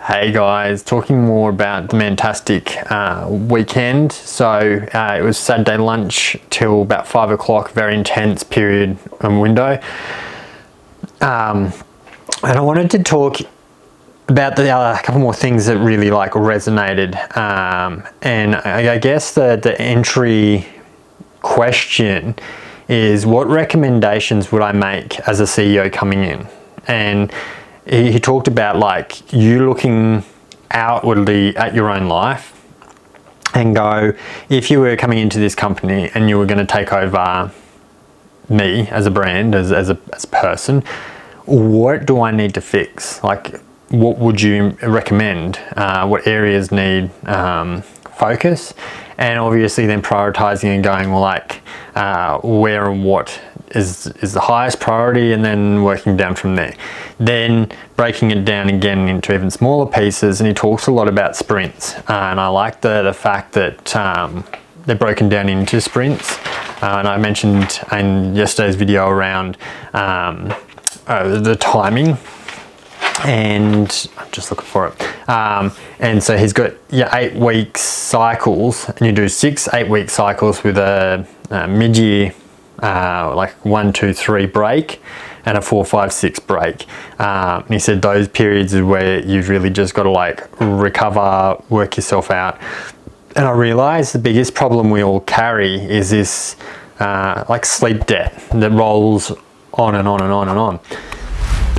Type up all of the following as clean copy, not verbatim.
Hey guys, talking more about the Mantastic weekend. So it was Saturday lunch till about 5 o'clock, very intense period and window. And I wanted to talk about the couple more things that really resonated. And I guess the entry question is, what recommendations would I make as a CEO coming in? And he talked about you looking outwardly at your own life and go, if you were coming into this company and you were going to take over me as a brand, as a person, what do I need to fix? What would you recommend? What areas need focus? And obviously then prioritizing and going, where and what is the highest priority, and then working down from there. Then breaking it down again into even smaller pieces, and he talks a lot about sprints. And I like the fact that they're broken down into sprints. And I mentioned in yesterday's video around the timing, and I'm just looking for it. And so he's got 8 week cycles, and you do 6 8-week cycles with a mid-year 1, 2, 3 break and a 4, 5, 6 break. And he said those periods is where you've really just got to recover, work yourself out. And I realized the biggest problem we all carry is this sleep debt that rolls on and on and on and on.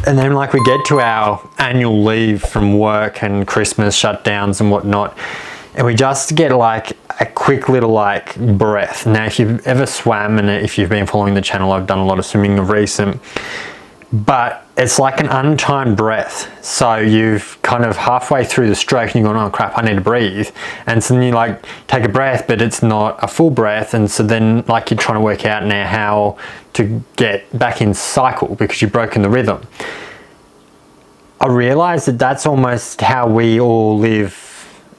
And then we get to our annual leave from work and Christmas shutdowns and whatnot, and we just get a quick little breath. Now, if you've ever swam, and if you've been following the channel, I've done a lot of swimming of recent, but it's like an untimed breath. So you've kind of halfway through the stroke and you're going, oh crap, I need to breathe. And so then you take a breath, but it's not a full breath. And so then you're trying to work out now how to get back in cycle because you've broken the rhythm. I realized that that's almost how we all live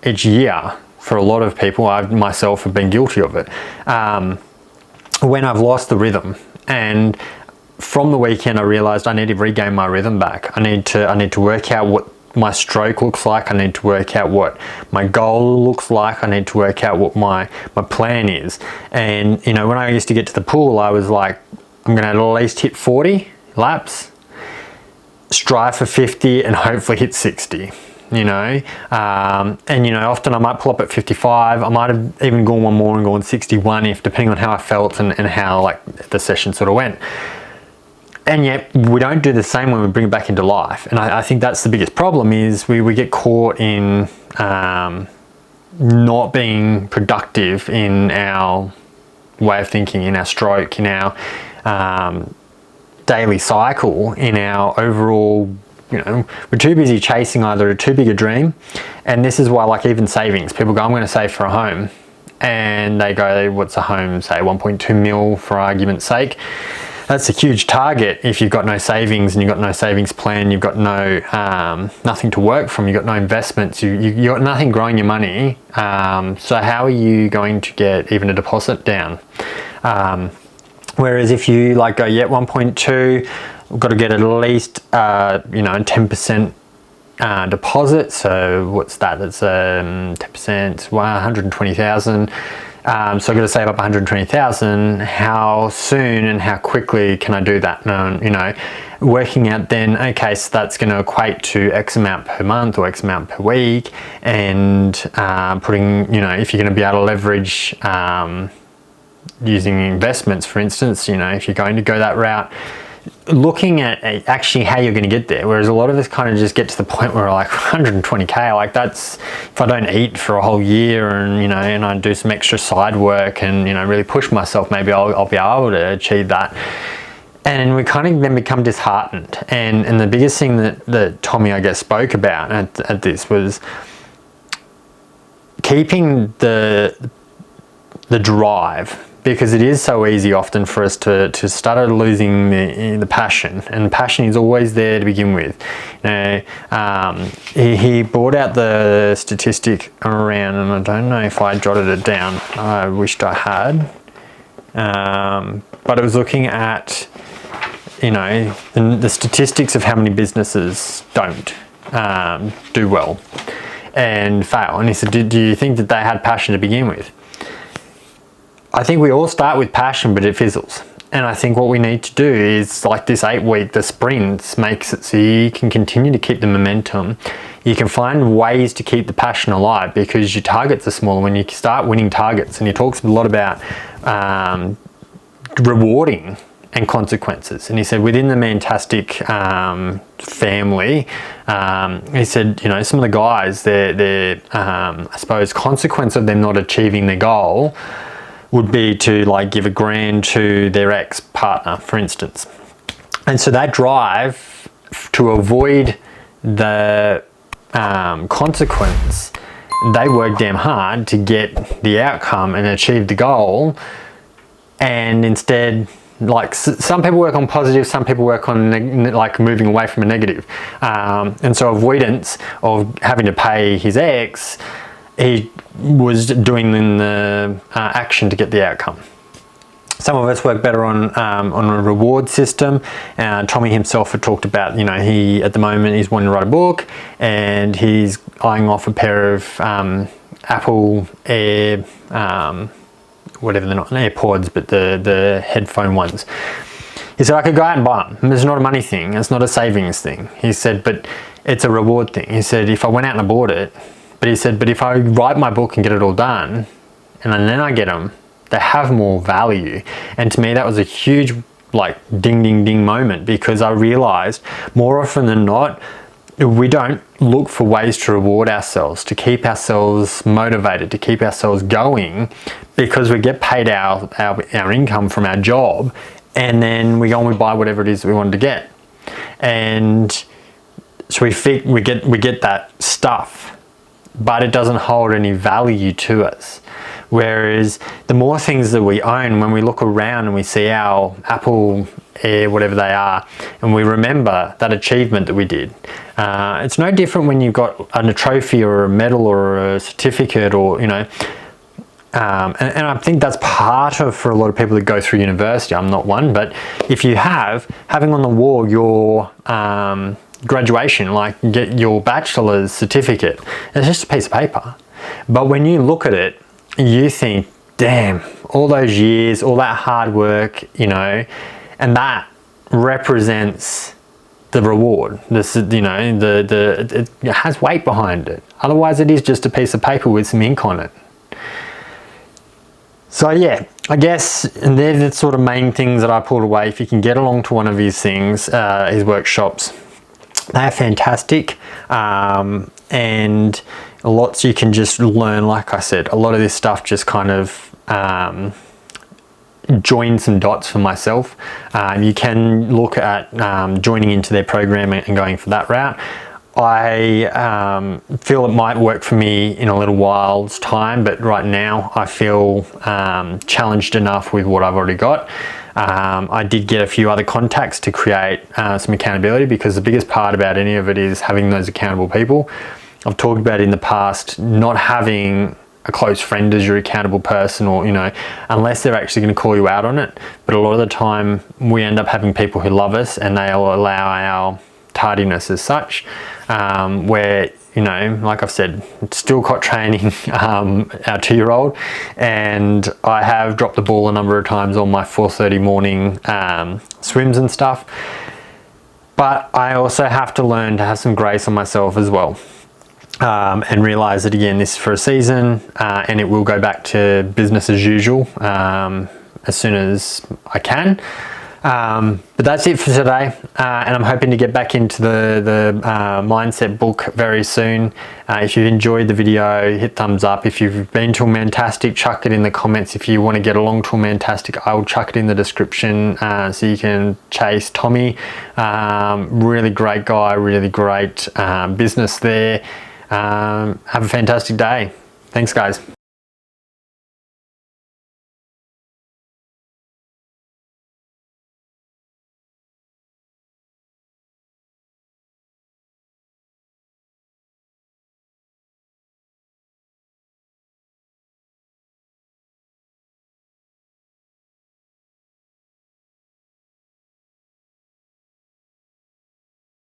each year for a lot of people. I myself have been guilty of it. When I've lost the rhythm, and from the weekend I realized I need to regain my rhythm back. I need to work out what my stroke looks like. I need to work out what my goal looks like. I need to work out what my plan is. And when I used to get to the pool, I was like, I'm going to at least hit 40 laps, strive for 50, and hopefully hit 60. And often I might pull up at 55. I might have even gone one more and gone 61 depending on how I felt and how the session sort of went. And yet we don't do the same when we bring it back into life. And I think that's the biggest problem, is we get caught in not being productive in our way of thinking, in our stroke, in our daily cycle, in our overall, we're too busy chasing either too big a dream. And this is why even savings, people go, I'm going to save for a home. And they go, what's a home? Say 1.2 mil for argument's sake. That's a huge target if you've got no savings and you've got no savings plan, you've got no nothing to work from, you've got no investments, you got nothing growing your money. So how are you going to get even a deposit down? Whereas if you go, 1.2, we've got to get at least 10% deposit. So what's that? That's 10%, 120,000. So I've got to save up 120,000. How soon and how quickly can I do that? Working out then, okay, so that's going to equate to X amount per month or X amount per week, and putting, if you're going to be able to leverage using investments, for instance, if you're going to go that route, looking at actually how you're going to get there. Whereas a lot of us kind of just get to the point where 120k, that's if I don't eat for a whole year and and I do some extra side work and really push myself, maybe I'll be able to achieve that. And we kind of then become disheartened. And the biggest thing that Tommy, I guess, spoke about at this was keeping the drive. Because it is so easy often for us to start losing the passion, and passion is always there to begin with. He brought out the statistic around, and I don't know if I jotted it down. I wished I had, but it was looking at the statistics of how many businesses don't do well and fail. And he said, do you think that they had passion to begin with? I think we all start with passion, but it fizzles. And I think what we need to do is, like this 8-week, the sprints makes it so you can continue to keep the momentum. You can find ways to keep the passion alive because your targets are smaller. When you start winning targets, and he talks a lot about rewarding and consequences. And he said within the Mantastic family, he said, you know, some of the guys, their I suppose consequence of them not achieving their goal would be to like give $1,000 to their ex-partner, for instance. And so that drive to avoid the consequence, they work damn hard to get the outcome and achieve the goal. And instead, like some people work on positive, some people work on like moving away from a negative. And so avoidance of having to pay his ex, he was doing in the action to get the outcome. Some of us work better on a reward system. Tommy himself had talked about, you know, he at the moment he's wanting to write a book, and he's eyeing off a pair of Apple Air, whatever they're not, AirPods, but the headphone ones. He said I could go out and buy them. It's not a money thing. It's not a savings thing. He said, but it's a reward thing. He said if I went out and I bought it. But he said, but if I write my book and get it all done, and then I get them, they have more value. And to me, that was a huge, like, ding, ding, ding moment, because I realized more often than not, we don't look for ways to reward ourselves, to keep ourselves motivated, to keep ourselves going, because we get paid our income from our job, and then we go and we buy whatever it is that we wanted to get. And so we get that stuff, but it doesn't hold any value to us. Whereas the more things that we own, when we look around and we see our Apple Air, whatever they are, and we remember that achievement that we did. It's no different when you've got a trophy or a medal or a certificate, or, you know, and I think that's part of, for a lot of people that go through university, I'm not one, but if you having on the wall your graduation, like get your bachelor's certificate, it's just a piece of paper. But when you look at it, you think, damn, all those years, all that hard work, you know, and that represents the reward. This, you know, it has weight behind it. Otherwise it is just a piece of paper with some ink on it. So yeah, I guess, and they're the sort of main things that I pulled away. If you can get along to one of his things, his workshops, they're fantastic, and lots you can just learn. Like I said, a lot of this stuff just kind of join some dots for myself. You can look at joining into their program and going for that route. I feel it might work for me in a little while's time, but right now I feel challenged enough with what I've already got. I did get a few other contacts to create some accountability, because the biggest part about any of it is having those accountable people. I've talked about in the past not having a close friend as your accountable person, or, you know, unless they're actually going to call you out on it. But a lot of the time we end up having people who love us, and they'll allow our tardiness as such, where, you know, like I've said, still got training our 2-year-old, and I have dropped the ball a number of times on my 4:30 morning swims and stuff. But I also have to learn to have some grace on myself as well, and realize that, again, this is for a season, and it will go back to business as usual as soon as I can. But that's it for today, and I'm hoping to get back into the mindset book very soon. If you've enjoyed the video, hit thumbs up. If you've been to a Mantastic, chuck it in the comments. If you want to get along to a Mantastic, I will chuck it in the description, so you can chase Tommy. Really great guy, really great business there. Have a fantastic day. Thanks, guys.